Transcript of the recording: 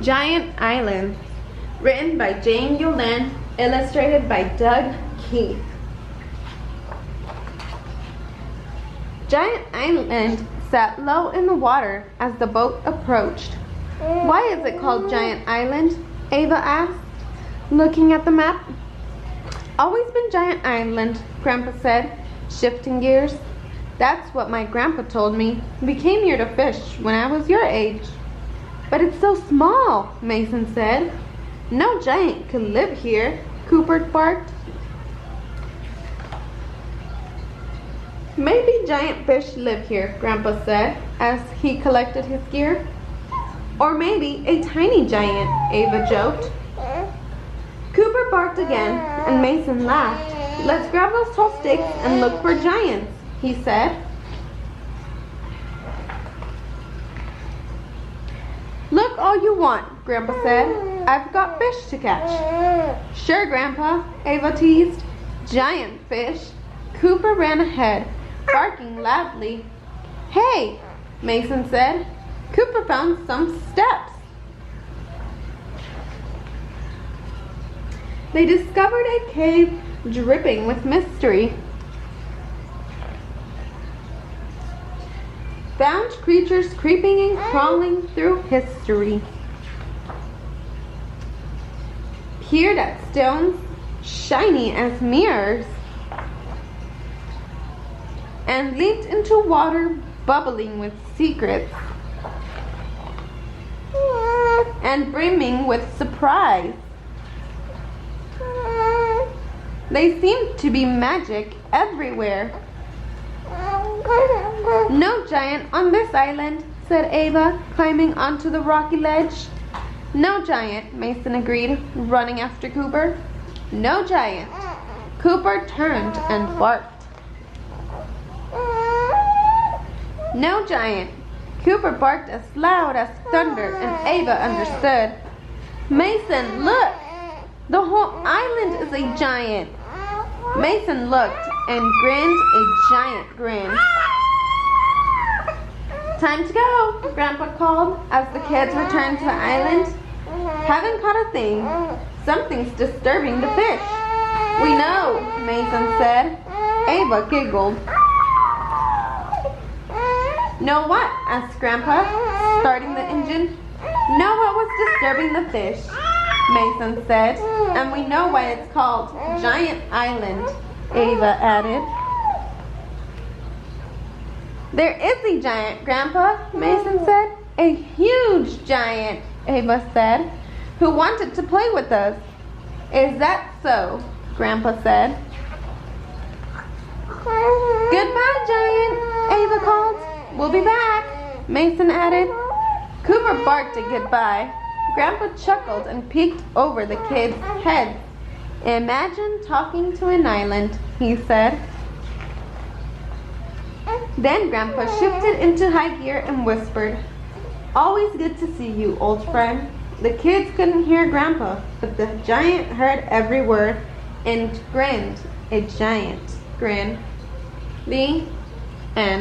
Giant Island, written by Jane YOLEN, illustrated by Doug Keith. Giant Island sat low in the water as the boat approached. Why is it called Giant Island? Ava asked, looking at the map. Always been Giant Island, Grandpa said, shifting gears. That's what my grandpa told me. We came here to fish when I was your age. But it's so small, Mason said. No giant could live here, Cooper barked. Maybe giant fish live here, Grandpa said as he collected his gear. Or maybe a tiny giant, Ava joked. Cooper barked again and Mason laughed. Let's grab those tall sticks and look for giants, he said. Look all you want, Grandpa said. I've got fish to catch. Sure, Grandpa, Ava teased. Giant fish. Cooper ran ahead, barking loudly. Hey, Mason said. Cooper found some steps. They discovered a cave dripping with mystery. Found creatures creeping and crawling through history. Peered at stones shiny as mirrors. And leaped into water bubbling with secrets. And brimming with surprise. They seemed to be magic everywhere. No giant on this island, said Ava, climbing onto the rocky ledge. No giant, Mason agreed, running after Cooper. No giant. Cooper turned and barked. No giant. Cooper barked as loud as thunder and Ava understood. Mason, look! The whole island is a giant. Mason looked and grinned a giant grin. Time to go, Grandpa called as the kids returned to the island. Haven't caught a thing. Something's disturbing the fish. We know, Mason said. Ava giggled. Know what? Asked Grandpa, starting the engine. Know what was disturbing the fish, Mason said. And we know why it's called Giant Island, Ava added. There is a giant, Grandpa, Mason said. A huge giant, Ava said, who wanted to play with us. Is that so? Grandpa said. Goodbye, giant, Ava called. We'll be back, Mason added. Cooper barked a goodbye. Grandpa chuckled and peeked over the kids' heads. Imagine talking to an island, he said. Then Grandpa shifted into high gear and whispered, Always good to see you, old friend. The kids couldn't hear Grandpa, but the giant heard every word and grinned a giant grin. The end.